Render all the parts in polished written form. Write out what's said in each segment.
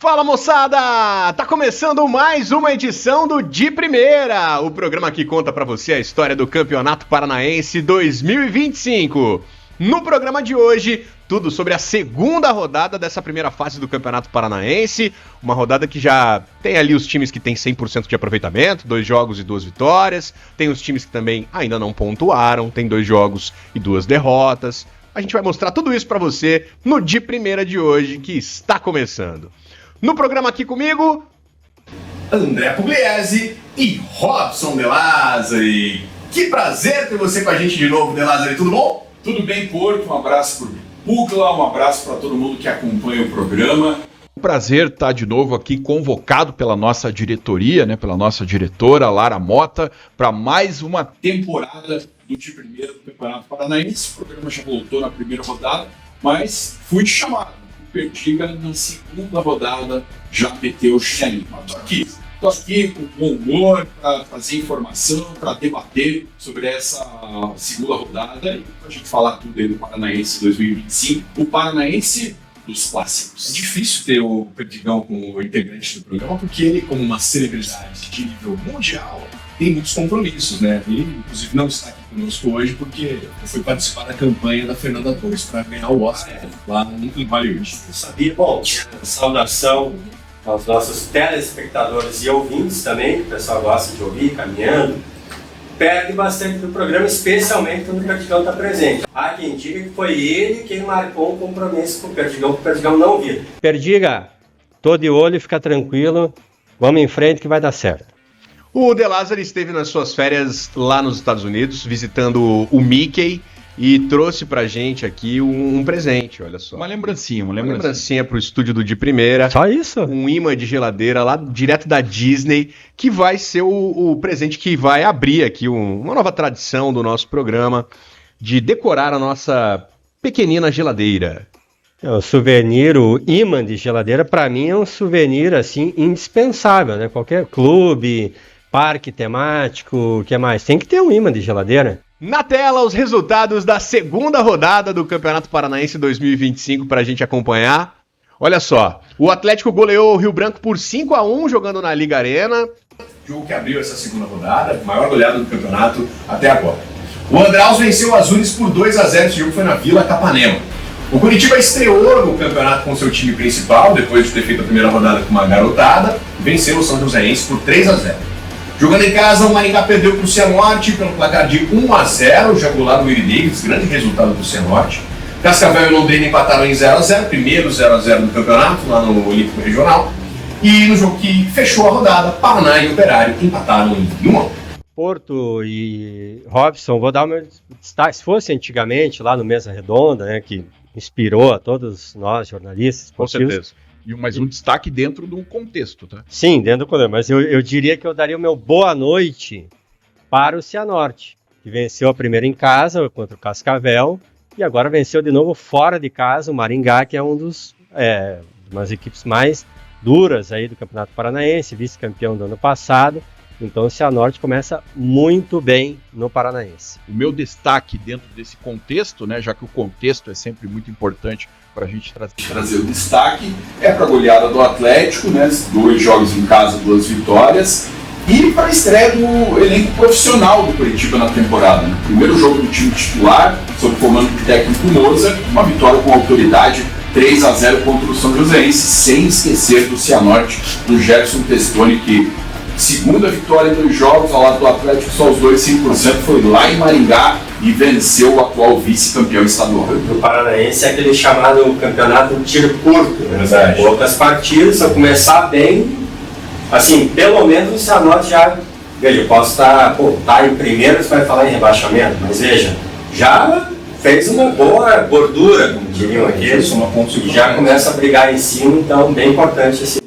Fala, moçada! Tá começando mais uma edição do De Primeira, o programa que conta pra você a história do Campeonato Paranaense 2025. No programa de hoje, tudo sobre a segunda rodada dessa primeira fase do Campeonato Paranaense, uma rodada que já tem ali os times que tem 100% de aproveitamento, 2 jogos e 2 vitórias, tem os times que também ainda não pontuaram, tem 2 jogos e 2 derrotas. A gente vai mostrar tudo isso pra você no De Primeira de hoje, que está começando. No programa aqui comigo, André Pugliese e Robson De Lázari. Que prazer ter você com a gente de novo, De Lázari, tudo bom? Tudo bem, Porto, um abraço pro Pugla, um abraço para todo mundo que acompanha o programa. Um prazer estar de novo aqui convocado pela nossa diretoria, né, pela nossa diretora Lara Mota, para mais uma temporada do De Primeira do Campeonato Paranaense. O programa já voltou na primeira rodada, mas fui chamado. Perdiga na segunda rodada já meteu o chinelinho. Tô aqui com bom humor para trazer informação, para debater sobre essa segunda rodada e para a gente falar tudo aí do Paranaense 2025. O Paranaense dos clássicos. É difícil ter o Perdigão como integrante do programa, porque ele, como uma celebridade de nível mundial, tem muitos compromissos, né? Ele, inclusive, não está aqui conosco hoje porque foi participar da campanha da Fernanda Torres para ganhar o Oscar lá em Hollywood. Eu sabia, bom, saudação aos nossos telespectadores e ouvintes também, que o pessoal gosta de ouvir, caminhando. Perde bastante do programa, especialmente quando o Perdigão está presente. Há quem diga que foi ele quem marcou um compromisso com o Perdigão não vir. Perdiga, tô de olho, fica tranquilo, vamos em frente que vai dar certo. O De Lázari esteve nas suas férias lá nos Estados Unidos, visitando o Mickey, e trouxe pra gente aqui um presente, olha só. Uma lembrancinha Pro estúdio do De Primeira. Só isso? Um imã de geladeira lá direto da Disney, que vai ser o presente que vai abrir aqui uma nova tradição do nosso programa, de decorar a nossa pequenina geladeira. O souvenir, o imã de geladeira, pra mim é um souvenir, assim, indispensável, né? Qualquer clube, parque temático, o que mais? Tem que ter um imã de geladeira. Na tela, os resultados da segunda rodada do Campeonato Paranaense 2025 para a gente acompanhar. Olha só, o Atlético goleou o Rio Branco por 5-1 jogando na Liga Arena. Jogo que abriu essa segunda rodada, maior goleada do campeonato até agora. O Andraus venceu o Azules por 2-0, esse jogo foi na Vila Capanema. O Curitiba estreou no campeonato com seu time principal, depois de ter feito a primeira rodada com uma garotada, venceu o São Joséense por 3-0. Jogando em casa, o Maringá perdeu para o Cianorte pelo placar de 1-0, jogou lá no Irineiros, grande resultado do Cianorte. Cascavel e Londrina empataram em 0-0, primeiro 0-0 do campeonato, lá no Olímpico Regional. E no jogo que fechou a rodada, Paraná e Operário empataram em 1-1. Porto e Robson, vou dar o meu destaque. Se fosse antigamente, lá no Mesa Redonda, né, que inspirou a todos nós, jornalistas. Com certeza. Mas um destaque dentro de um contexto, tá? Sim, dentro do contexto. Mas eu diria que eu daria o meu boa noite para o Cianorte, que venceu a primeira em casa contra o Cascavel e agora venceu de novo fora de casa o Maringá, que é umas equipes mais duras aí do Campeonato Paranaense, vice-campeão do ano passado. Então o Cianorte começa muito bem no Paranaense. O meu destaque dentro desse contexto, né, já que o contexto é sempre muito importante para a gente trazer o destaque, é para a goleada do Atlético, né, 2 jogos em casa, 2 vitórias, e para a estreia do elenco profissional do Curitiba na temporada. Né? Primeiro jogo do time titular, sob o comando do técnico Moza, uma vitória com autoridade, 3-0 contra o São Joséense, sem esquecer do Cianorte, do Gerson Testoni, que segunda vitória em 2 jogos ao lado do Atlético, só os 2 5%, foi lá em Maringá e venceu o atual vice-campeão estadual. O Paranaense é aquele chamado campeonato de tiro curto, né? Verdade. Poucas partidas, se eu começar bem, assim, pelo menos o Cianorte já, veja, eu posso estar em primeiro, você vai falar em rebaixamento, mas veja, já fez uma boa gordura, como diriam aqui, e já começa a brigar em cima, então bem importante esse.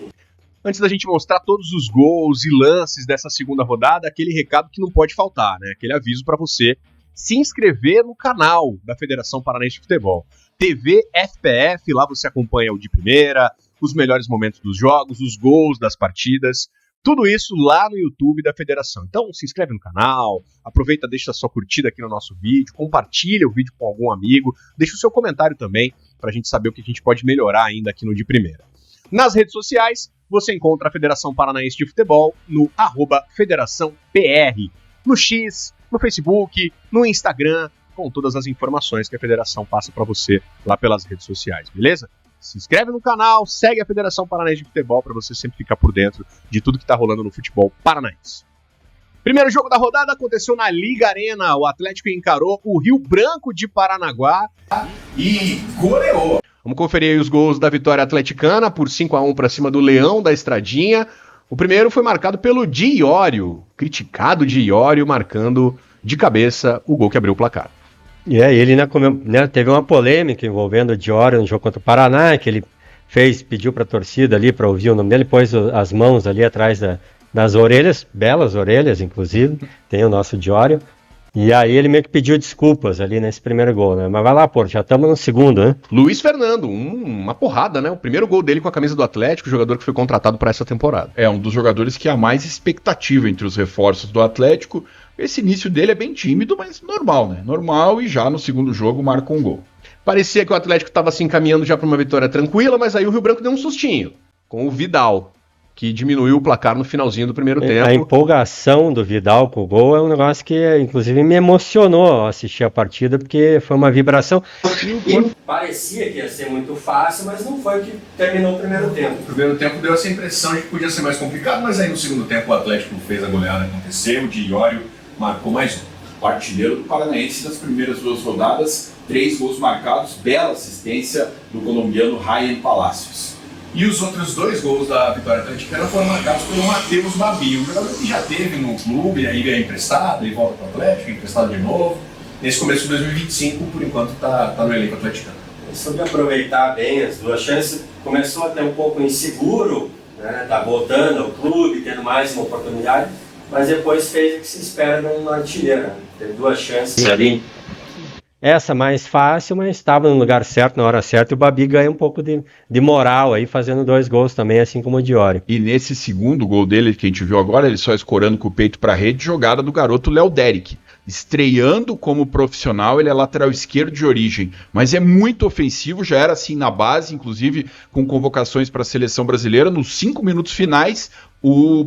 Antes da gente mostrar todos os gols e lances dessa segunda rodada, aquele recado que não pode faltar, né? Aquele aviso para você se inscrever no canal da Federação Paranaense de Futebol. TV FPF, lá você acompanha o De Primeira, os melhores momentos dos jogos, os gols das partidas, tudo isso lá no YouTube da Federação. Então se inscreve no canal, aproveita, deixa a sua curtida aqui no nosso vídeo, compartilha o vídeo com algum amigo, deixa o seu comentário também, para a gente saber o que a gente pode melhorar ainda aqui no De Primeira. Nas redes sociais, você encontra a Federação Paranaense de Futebol no @FederaçãoPR, no X, no Facebook, no Instagram, com todas as informações que a Federação passa para você lá pelas redes sociais, beleza? Se inscreve no canal, segue a Federação Paranaense de Futebol para você sempre ficar por dentro de tudo que está rolando no futebol paranaense. Primeiro jogo da rodada aconteceu na Liga Arena. O Atlético encarou o Rio Branco de Paranaguá E goleou. Vamos conferir aí os gols da vitória atleticana por 5-1 para cima do Leão da Estradinha. O primeiro foi marcado pelo Diório, criticado Diório, marcando de cabeça o gol que abriu o placar. E aí ele teve uma polêmica envolvendo o Diório no jogo contra o Paraná, que ele pediu para a torcida ali para ouvir o nome dele, pôs as mãos ali atrás das orelhas, belas orelhas inclusive, tem o nosso Diório. E aí ele meio que pediu desculpas ali nesse primeiro gol, né? Mas vai lá, pô, já estamos no segundo, né? Luiz Fernando, uma porrada, né? O primeiro gol dele com a camisa do Atlético, jogador que foi contratado para essa temporada. É um dos jogadores que há mais expectativa entre os reforços do Atlético. Esse início dele é bem tímido, mas normal, né? Normal, e já no segundo jogo marca um gol. Parecia que o Atlético estava se encaminhando já para uma vitória tranquila, mas aí o Rio Branco deu um sustinho com o Vidal, que diminuiu o placar no finalzinho do primeiro tempo. A empolgação do Vidal com o gol é um negócio que, inclusive, me emocionou ao assistir a partida, porque foi uma vibração. Parecia que ia ser muito fácil, mas não foi o que terminou o primeiro tempo. O primeiro tempo deu essa impressão de que podia ser mais complicado, mas aí no segundo tempo o Atlético fez a goleada acontecer, o Diório marcou mais um. O artilheiro do Paranaense nas primeiras 2 rodadas, 3 gols marcados, bela assistência do colombiano Ryan Palacios. E os outros 2 gols da vitória atleticana foram marcados pelo Matheus Babi, um jogador que já teve no clube, aí é emprestado, ele volta para o Atlético, emprestado de novo. Nesse começo de 2025, por enquanto, tá no elenco atleticano. Ele soube aproveitar bem as 2 chances, começou até um pouco inseguro, né? Tá voltando ao clube, tendo mais uma oportunidade, mas depois fez o que se espera num artilheiro, né? Teve 2 chances ali. Essa mais fácil, mas estava no lugar certo, na hora certa, e o Babi ganha um pouco de moral aí, fazendo 2 gols também, assim como o Diório. E nesse segundo gol dele, que a gente viu agora, ele só escorando com o peito para a rede, jogada do garoto Léo Derek. Estreando como profissional, ele é lateral esquerdo de origem, mas é muito ofensivo, já era assim na base, inclusive com convocações para a seleção brasileira. Nos 5 minutos finais, o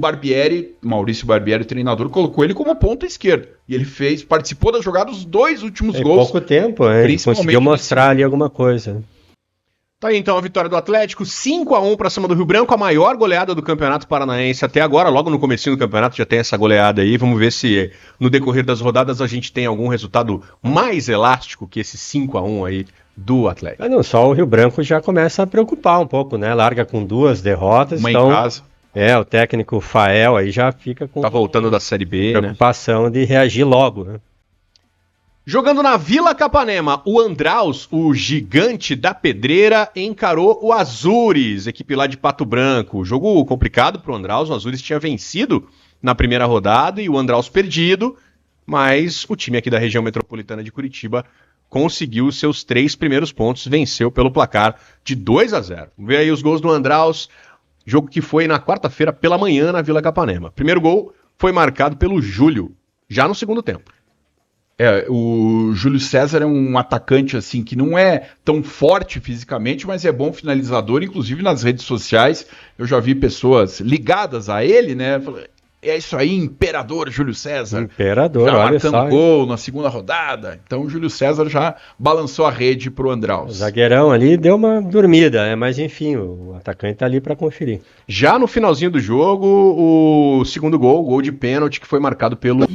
Maurício Barbieri, treinador, colocou ele como ponta esquerda. E ele participou da jogada dos 2 últimos gols. Pouco tempo, ele conseguiu mostrar ali alguma coisa. Tá aí então a vitória do Atlético, 5-1 para cima do Rio Branco, a maior goleada do Campeonato Paranaense até agora. Logo no comecinho do campeonato já tem essa goleada aí. Vamos ver se no decorrer das rodadas a gente tem algum resultado mais elástico que esse 5-1 aí do Atlético. Mas não, só o Rio Branco já começa a preocupar um pouco, né? Larga com 2 derrotas. Uma então, em casa. o técnico Fael aí já fica com Tá voltando da Série B, preocupação, né? De reagir logo, né? Jogando na Vila Capanema, o Andraus, o gigante da pedreira, encarou o Azures, equipe lá de Pato Branco. Jogo complicado pro Andraus, o Azures tinha vencido na primeira rodada e o Andraus perdido, mas o time aqui da região metropolitana de Curitiba conseguiu os seus 3 primeiros pontos, venceu pelo placar de 2-0. Vamos ver aí os gols do Andraus, jogo que foi na quarta-feira pela manhã na Vila Capanema. Primeiro gol foi marcado pelo Júlio, já no segundo tempo. O Júlio César é um atacante assim que não é tão forte fisicamente, mas é bom finalizador, inclusive nas redes sociais. Eu já vi pessoas ligadas a ele, né? É isso aí, Imperador Júlio César. Imperador, já olha marcando só, gol na segunda rodada. Então o Júlio César já balançou a rede pro Andraus. O zagueirão ali deu uma dormida, né? Mas enfim, o atacante tá ali para conferir. Já no finalzinho do jogo, o segundo gol de pênalti que foi marcado pelo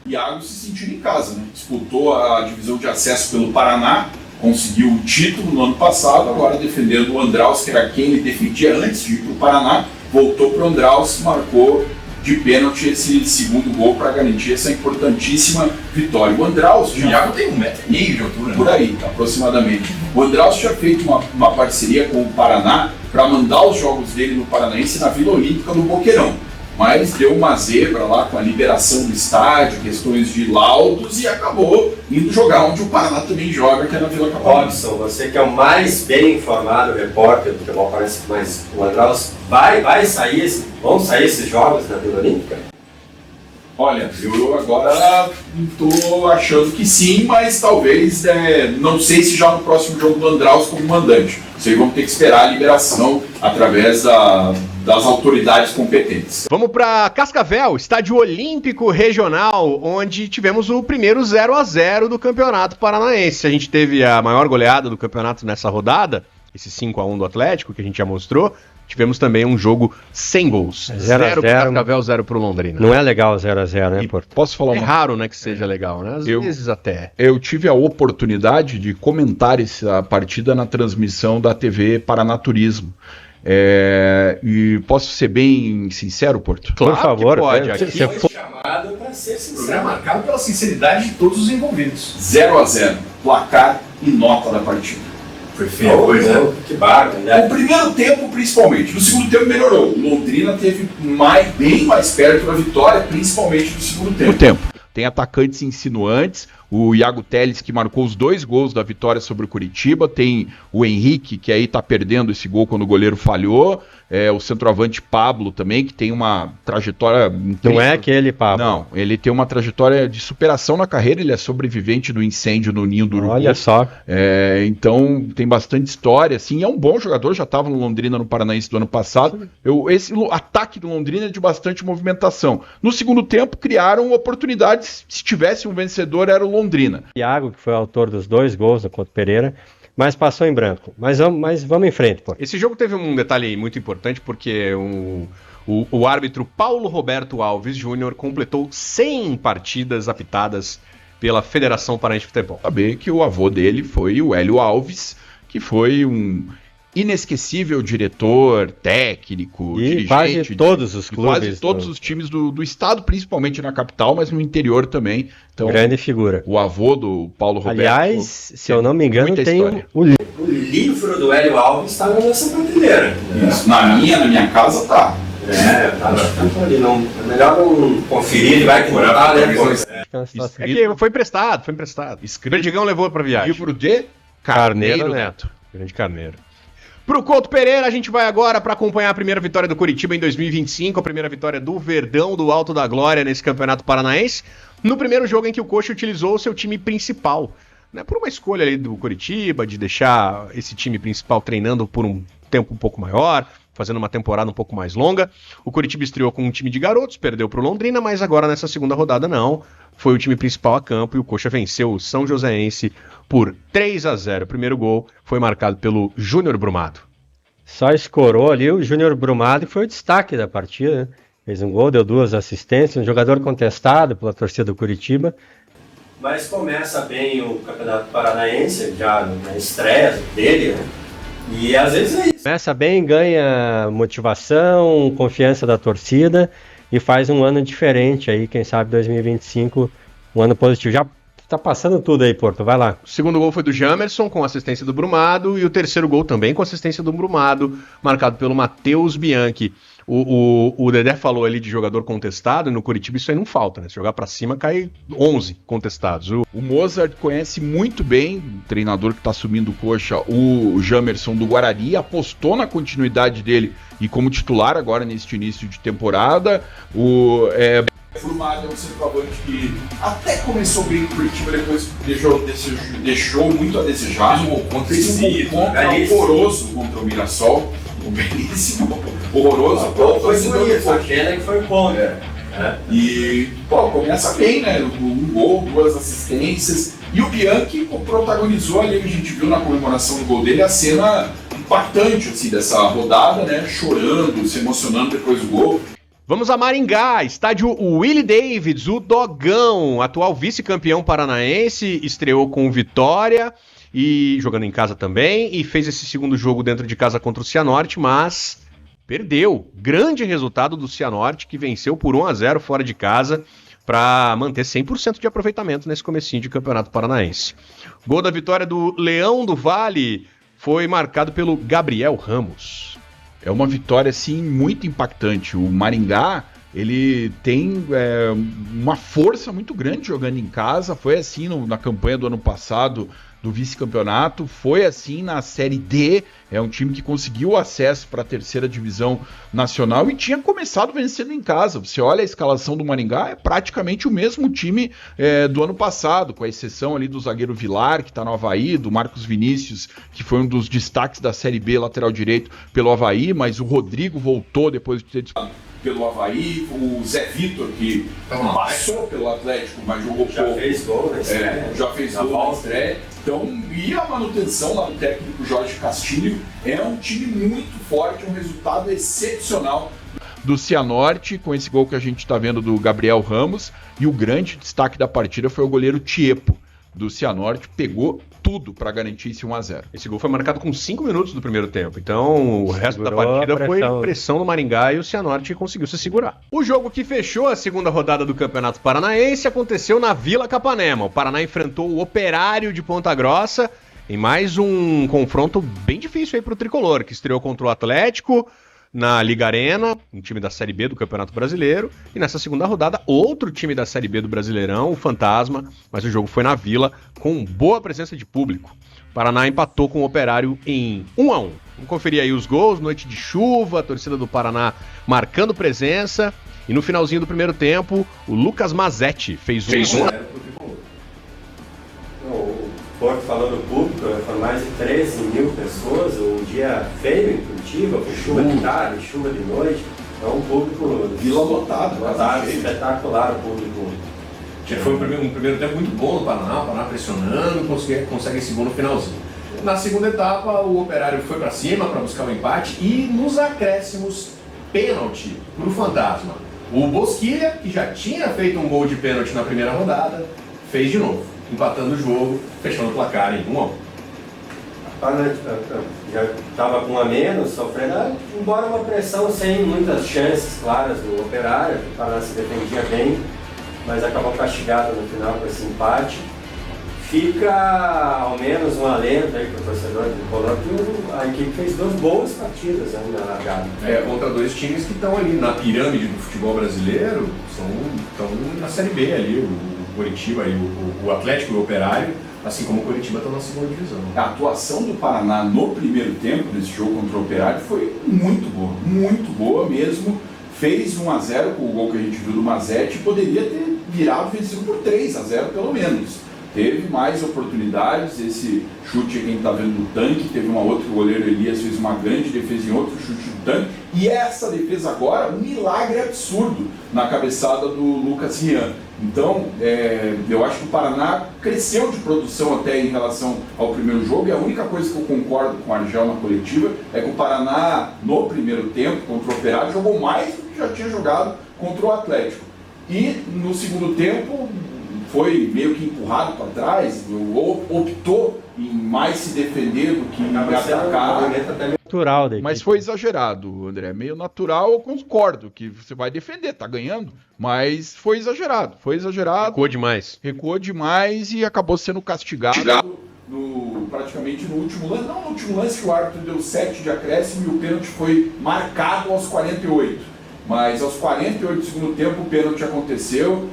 Iago se sentiu em casa, né? Disputou a divisão de acesso pelo Paraná, conseguiu o título no ano passado, agora defendendo o Andraus, que era quem ele defendia antes de ir para o Paraná, voltou para o Andraus, marcou de pênalti esse segundo gol para garantir essa importantíssima vitória. O Andraus, O Iago tem 1,5 metro de altura, por aí, aproximadamente. O Andraus tinha feito uma parceria com o Paraná para mandar os jogos dele no Paranaense na Vila Olímpica no Boqueirão. Mas deu uma zebra lá com a liberação do estádio, questões de laudos, e acabou indo jogar onde o Paraná também joga, que é na Vila Capanema. Robson, você que é o mais bem informado repórter do futebol parece, mas o Andraus vão sair esses jogos na Vila Olímpica? Olha, eu agora tô achando que sim, mas talvez, não sei se já no próximo jogo do Andraus como mandante. Vocês vão ter que esperar a liberação através das autoridades competentes. Vamos para Cascavel, estádio olímpico regional, onde tivemos o primeiro 0-0 do Campeonato Paranaense. A gente teve a maior goleada do campeonato nessa rodada, esse 5-1 do Atlético, que a gente já mostrou. Tivemos também um jogo sem gols. 0 pro Cascavel, 0 pro Londrina. Não é legal 0-0, né, Porto? Posso falar É raro, né, que seja legal, né? Às vezes até. Eu tive a oportunidade de comentar essa partida na transmissão da TV Paranaturismo. E posso ser bem sincero, Porto? Claro, por favor, pode. Aqui, Você foi chamado para ser O sincero. programa marcado pela sinceridade de todos os envolvidos. 0-0, placar e nota da partida. Foi feia a coisa, né? Que bárbaro, No né? primeiro tempo, principalmente. No segundo tempo melhorou. O Londrina teve bem mais perto da vitória, principalmente no segundo tempo. O tempo. Tem atacantes insinuantes, o Iago Teles, que marcou os 2 gols da vitória sobre o Curitiba, tem o Henrique, que aí tá perdendo esse gol quando o goleiro falhou, o centroavante Pablo também, que tem uma trajetória incrível. Não é aquele papo. Não, ele tem uma trajetória de superação na carreira, ele é sobrevivente do incêndio no Ninho do Urubu. Olha só. Então tem bastante história, assim, é um bom jogador, já estava no Londrina no Paranaense do ano passado. Esse ataque do Londrina é de bastante movimentação. No segundo tempo criaram oportunidades, se tivesse um vencedor era o Londrina. Iago, que foi o autor dos 2 gols contra o Pereira, mas passou em branco. Mas vamos em frente, pô. Esse jogo teve um detalhe muito importante, porque o árbitro Paulo Roberto Alves Júnior completou 100 partidas apitadas pela Federação Paranaense de Futebol. Saber que o avô dele foi o Hélio Alves, que foi um inesquecível diretor, técnico, E dirigente. quase todos os de clubes. quase todos os times do estado, principalmente na capital, mas no interior também. Então, Grande figura. o avô do Paulo Roberto... Aliás, se eu não me engano, muita tem história. o livro. O livro do Hélio Alves estava nessa prateleira. Isso. Na minha casa tá. Tá ali. Não, é melhor não conferir, ele vai que não tá, né? É que foi emprestado. Perdigão levou pra viagem. Livro de Carneiro Neto. Grande Carneiro. Pro Couto Pereira, a gente vai agora para acompanhar a primeira vitória do Curitiba em 2025, a primeira vitória do Verdão do Alto da Glória nesse Campeonato Paranaense, no primeiro jogo em que o Coxa utilizou o seu time principal. Né, por uma escolha ali do Curitiba, de deixar esse time principal treinando por um tempo um pouco maior, fazendo uma temporada um pouco mais longa. O Curitiba estreou com um time de garotos, perdeu pro Londrina, mas agora nessa segunda rodada não. Foi o time principal a campo e o Coxa venceu o São Joséense por 3-0. O primeiro gol foi marcado pelo Júnior Brumado. Só escorou ali o Júnior Brumado, que foi o destaque da partida, né? Fez um gol, deu 2 assistências, um jogador contestado pela torcida do Curitiba. Mas começa bem o Campeonato Paranaense, já na estreia dele, né? E às vezes é isso. Começa bem, ganha motivação, confiança da torcida e faz um ano diferente aí, quem sabe 2025, um ano positivo. Já tá passando tudo aí, Porto, vai lá. O segundo gol foi do Jamerson, com assistência do Brumado, e o terceiro gol também com assistência do Brumado, marcado pelo Matheus Bianchi. O Dedé falou ali de jogador contestado, e no Curitiba isso aí não falta, né? Se jogar pra cima, cai 11 contestados. O Mozart conhece muito bem, o treinador que está assumindo o Coxa, o Jamerson do Guarani, apostou na continuidade dele e como titular agora neste início de temporada. O Brumado é um centroavante que até começou bem com o Curitiba, depois deixou muito a desejar. Fez um gol horroroso contra o Mirassol. Um belíssimo, horroroso. Foi bonito, a pena que foi bom, né? E, começa bem, né? Um gol, 2 assistências. E o Bianchi protagonizou ali, a gente viu na comemoração do gol dele, a cena impactante assim, dessa rodada, né? Chorando, se emocionando depois do gol. Vamos a Maringá, estádio Willie Davids, o Dogão, atual vice-campeão paranaense, estreou com vitória e jogando em casa também, e fez esse segundo jogo dentro de casa contra o Cianorte, mas perdeu. Grande resultado do Cianorte, que venceu por 1-0 fora de casa, para manter 100% de aproveitamento nesse comecinho de Campeonato Paranaense. Gol da vitória do Leão do Vale foi marcado pelo Gabriel Ramos. É uma vitória, assim, muito impactante. O Maringá, ele tem uma força muito grande jogando em casa. Foi assim na campanha do ano passado, do vice-campeonato, foi assim na Série D, é um time que conseguiu acesso para a terceira divisão nacional e tinha começado vencendo em casa. Você olha a escalação do Maringá, é praticamente o mesmo time do ano passado, com a exceção ali do zagueiro Vilar, que está no Avaí, do Marcos Vinícius, que foi um dos destaques da Série B, lateral direito pelo Avaí, mas o Rodrigo voltou depois de ter disputado pelo Avaí, o Zé Vitor, que passou pelo Atlético, mas jogou pouco. Já fez gol na estreia. Já fez gol na estreia. Então, e a manutenção lá do técnico Jorge Castilho é um time muito forte, um resultado excepcional. Do Cianorte, com esse gol que a gente está vendo do Gabriel Ramos, e o grande destaque da partida foi o goleiro Tiepo, do Cianorte, pegou tudo para garantir esse 1-0. Esse gol foi marcado com 5 minutos do primeiro tempo, então o resto da partida foi pressão no Maringá e o Cianorte conseguiu se segurar. O jogo que fechou a segunda rodada do Campeonato Paranaense aconteceu na Vila Capanema. O Paraná enfrentou o Operário de Ponta Grossa em mais um confronto bem difícil aí pro Tricolor, que estreou contra o Atlético na Liga Arena, um time da Série B do Campeonato Brasileiro, e nessa segunda rodada, outro time da Série B do Brasileirão, o Fantasma, mas o jogo foi na Vila, com boa presença de público. O Paraná empatou com o Operário em 1-1. Vamos conferir aí os gols, noite de chuva, a torcida do Paraná marcando presença, e no finalzinho do primeiro tempo, o Lucas Mazetti fez um... O Porto falou do público, foram mais de 13 mil pessoas, um dia feio em Curitiba, com chuva de tarde, chuva de noite, então um público... Vila lotada, espetacular o público. Foi um primeiro tempo muito bom no Paraná, o Paraná pressionando, consegue esse gol no finalzinho. Na segunda etapa, o Operário foi para cima para buscar o empate e nos acréscimos, pênalti para o Fantasma. O Bosquilha, que já tinha feito um gol de pênalti na primeira rodada, fez de novo, empatando o jogo, fechando o placar em 1-1. Já estava com 1 a menos, sofrendo, embora uma pressão sem muitas chances claras do Operário, o Paraná se defendia bem, mas acabou castigado no final com esse empate. Fica ao menos um alento aí para o torcedor do Tricolor, que a equipe fez 2 boas partidas na largada. Contra 2 times que estão ali na pirâmide do futebol brasileiro, estão na Série B ali, o Coritiba e o Atlético e o Operário, assim como o Coritiba estão na segunda divisão. A atuação do Paraná no primeiro tempo desse jogo contra o Operário foi muito boa mesmo. Fez 1-0 com o gol que a gente viu do Mazetti, poderia ter virado vencido por 3-0 pelo menos. Teve mais oportunidades, esse chute que a gente está vendo do tanque, teve uma outra, o goleiro Elias fez uma grande defesa em outro chute do tanque, e essa defesa agora, um milagre absurdo na cabeçada do Lucas Rian. Então, eu acho que o Paraná cresceu de produção até em relação ao primeiro jogo, e a única coisa que eu concordo com o Argel na coletiva é que o Paraná, no primeiro tempo, contra o Operário, jogou mais do que já tinha jogado contra o Atlético. E no segundo tempo, foi meio que empurrado para trás, optou em mais se defender do que atacar. Natural daí. Mas foi exagerado, André. Meio natural, eu concordo que você vai defender, tá ganhando, mas foi exagerado. Recuou demais e acabou sendo castigado. Praticamente no último lance, não no último lance que o árbitro deu 7 de acréscimo e o pênalti foi marcado aos 48. Mas aos 48 do segundo tempo o pênalti aconteceu.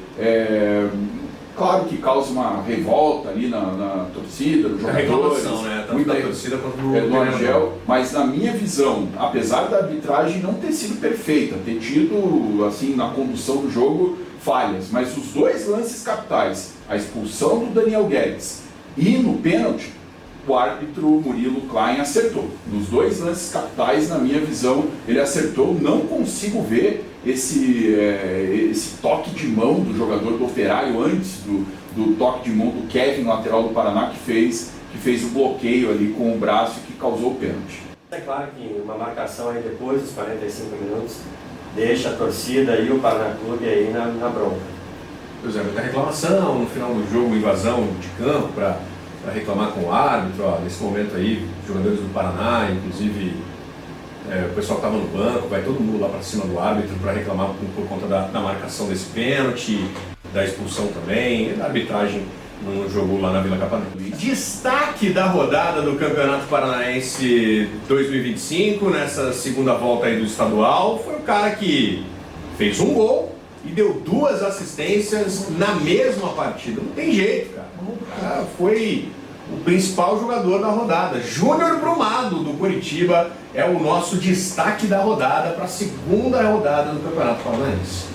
Claro que causa uma revolta ali na torcida, nos jogadores, reclamação, né? Tanto da torcida quanto do Argel, mas na minha visão, apesar da arbitragem não ter sido perfeita, ter tido, assim, na condução do jogo, falhas, mas os 2 lances capitais, a expulsão do Daniel Guedes e no pênalti, o árbitro Murilo Klein acertou. Nos 2 lances capitais, na minha visão, ele acertou. Não consigo ver esse toque de mão do jogador do Operário antes do toque de mão do Kevin, lateral do Paraná, que fez o bloqueio ali com o braço e que causou o pênalti. É claro que uma marcação aí depois dos 45 minutos deixa a torcida e o Paraná Clube aí na bronca. Pois é, muita reclamação, no final do jogo, invasão de campo para reclamar com o árbitro. Nesse momento aí, jogadores do Paraná, inclusive o pessoal que estava no banco, vai todo mundo lá para cima do árbitro para reclamar por conta da marcação desse pênalti, da expulsão também, da arbitragem no jogo lá na Vila Capanema. Destaque da rodada do Campeonato Paranaense 2025, nessa segunda volta aí do estadual, foi o cara que fez um gol e deu 2 assistências na mesma partida. Não tem jeito, cara. O cara foi o principal jogador da rodada. Júnior Brumado, do Coritiba, é o nosso destaque da rodada para a segunda rodada do Campeonato Paranaense.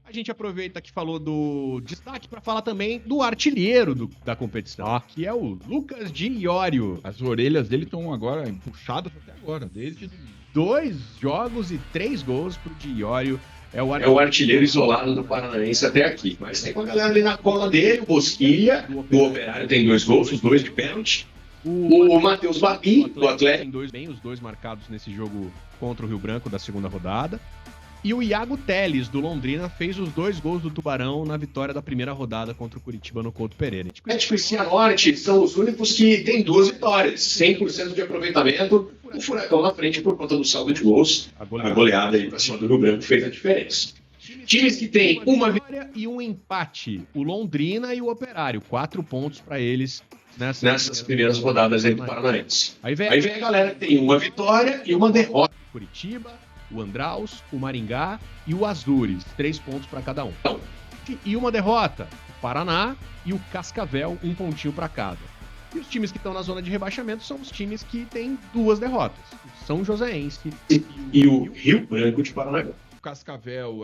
A gente aproveita que falou do destaque para falar também do artilheiro da competição, que é o Lucas Di Iorio. As orelhas dele estão agora puxadas até agora, desde 2 jogos e 3 gols pro Di Iorio. É o artilheiro isolado do Paranaense até aqui. Mas tem uma galera ali na cola dele, o Bosquilha, o Operário tem 2 gols, os 2 de pênalti. O Matheus Babi, do Atlético. Tem os 2 marcados nesse jogo contra o Rio Branco da segunda rodada. E o Iago Teles, do Londrina, fez os 2 gols do Tubarão na vitória da primeira rodada contra o Curitiba no Couto Pereira. Atlético e Cianorte são os únicos que têm 2 vitórias, 100% de aproveitamento. O Furacão na frente por conta do saldo de gols. A goleada aí pra cima do Rio Branco fez a diferença. Times que têm uma vitória e um empate. O Londrina e o Operário. 4 pontos para eles nessas primeiras rodadas aí do Paranaense. Aí vem a galera que tem uma vitória e uma derrota. Curitiba, o Andraus, o Maringá e o Azures. 3 pontos para cada um. E uma derrota. O Paraná e o Cascavel, 1 pontinho para cada. E os times que estão na zona de rebaixamento são os times que têm 2 derrotas. O São Joséense e o Rio Branco de Paranaguá. O Cascavel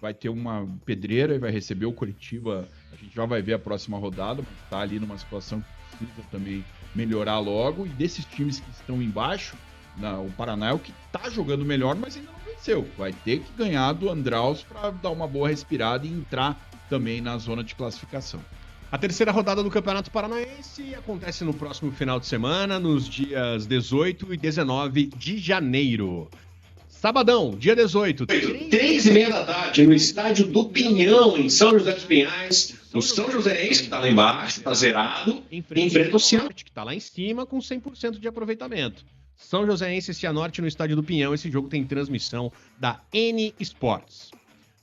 vai ter uma pedreira e vai receber o Coritiba. A gente já vai ver a próxima rodada, mas está ali numa situação que precisa também melhorar logo. E desses times que estão embaixo, o Paraná é o que está jogando melhor, mas ainda não venceu. Vai ter que ganhar do Andraus para dar uma boa respirada e entrar também na zona de classificação. A terceira rodada do Campeonato Paranaense acontece no próximo final de semana, nos dias 18 e 19 de janeiro. Sabadão, dia 18. 3h30 da tarde, no estádio do Pinhão, em São José dos Pinhais. O São Joséense, que está lá embaixo, está zerado, enfrenta o Cianorte, que está lá em cima com 100% de aproveitamento. São Joséense e Cianorte no estádio do Pinhão. Esse jogo tem transmissão da N Sports.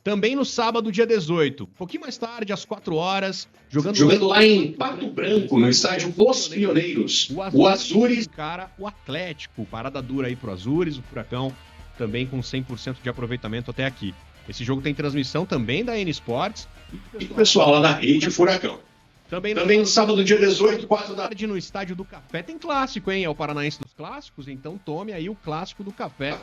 Também no sábado, dia 18, um pouquinho mais tarde, às 4 horas, jogando lá em Pato Branco, no estádio Os Pioneiros. O Azures encara o Atlético. Parada dura aí pro Azures, o Furacão também com 100% de aproveitamento até aqui. Esse jogo tem transmissão também da N Sports. E o pessoal lá na rede Furacão. Também no sábado, dia 18, 4 da tarde, no estádio do Café, tem clássico, hein? É o Paranaense dos clássicos, então tome aí o clássico do Café.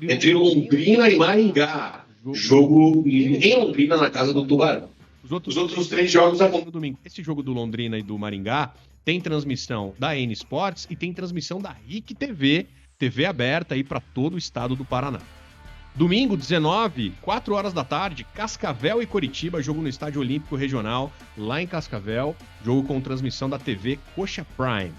Entre Londrina e Maringá. Jogo em Londrina, na casa do Tubarão. Os outros 3 jogos no domingo. Esse jogo do Londrina e do Maringá tem transmissão da N Sports e tem transmissão da RIC TV, TV aberta aí para todo o estado do Paraná. Domingo, 19, 4 horas da tarde, Cascavel e Coritiba, jogo no Estádio Olímpico Regional, lá em Cascavel, jogo com transmissão da TV Coxa Prime.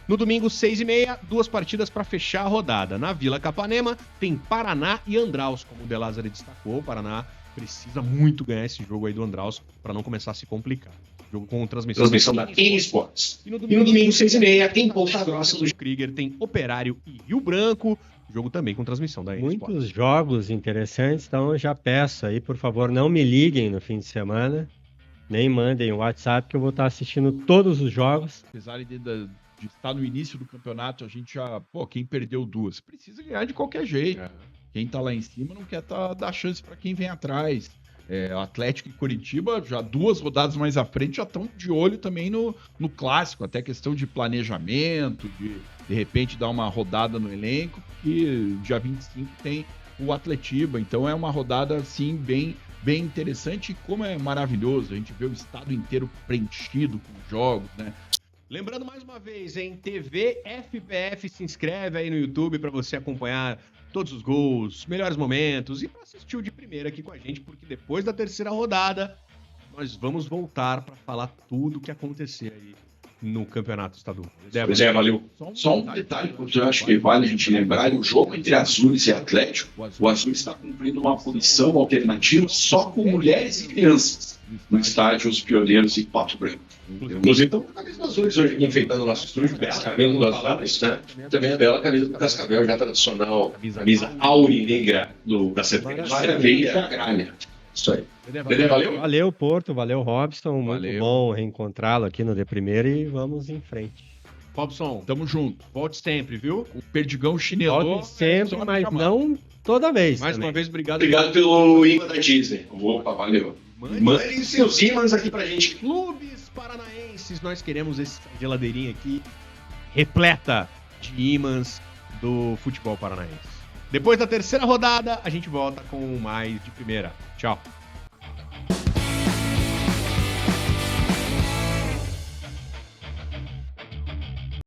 No domingo, 6h30, 2 partidas para fechar a rodada. Na Vila Capanema, tem Paraná e Andraus, como o De Lázari destacou. O Paraná precisa muito ganhar esse jogo aí do Andraus para não começar a se complicar. Jogo com transmissão da N Sports. E no domingo, 6h30, tem Ponta Grossa do Krieger, tem Operário e Rio Branco. Jogo também com transmissão da N Sports. Muitos jogos interessantes, então eu já peço aí, por favor, não me liguem no fim de semana. Nem mandem o WhatsApp que eu vou estar assistindo todos os jogos. Apesar de estar no início do campeonato, a gente já... quem perdeu 2? Precisa ganhar de qualquer jeito. Quem tá lá em cima não quer dar chance para quem vem atrás. Atlético e Coritiba, já 2 rodadas mais à frente, já estão de olho também no clássico. Até questão de planejamento, de repente dar uma rodada no elenco, porque dia 25 tem o Atletiba. Então é uma rodada, assim, bem interessante. E como é maravilhoso, a gente vê o estado inteiro preenchido com jogos, né? Lembrando mais uma vez, em TV FPF, se inscreve aí no YouTube para você acompanhar todos os gols, melhores momentos e para assistir o de primeira aqui com a gente, porque depois da terceira rodada nós vamos voltar para falar tudo o que acontecer aí no Campeonato Estadual. Valeu. Só um detalhe que eu acho que vale a gente lembrar, o jogo entre Azures e Atlético, o Azures está cumprindo uma punição alternativa só com mulheres e crianças no estádio Os Pioneiros em Pato Branco. Inclusive, estamos com a camisa do Azures hoje aqui, enfeitando o nosso estúdio, bela camisa do Azures, né? Também a bela camisa do Cascavel, já tradicional, camisa aurinegra da Serpentina, veio a gralha. Isso aí. Valeu? Valeu, Porto, valeu, Robson, muito bom reencontrá-lo aqui no De Primeira e vamos em frente. Robson, tamo junto, volte sempre, viu? O Perdigão chinelou. Volte sempre, mas não toda vez. Mais uma vez, obrigado. Obrigado pelo imã da Disney. Opa, valeu. Mandem seus ímãs aqui pra gente. Clubes paranaenses, nós queremos essa geladeirinha aqui repleta de ímãs do futebol paranaense. Depois da terceira rodada, a gente volta com mais de primeira. Tchau.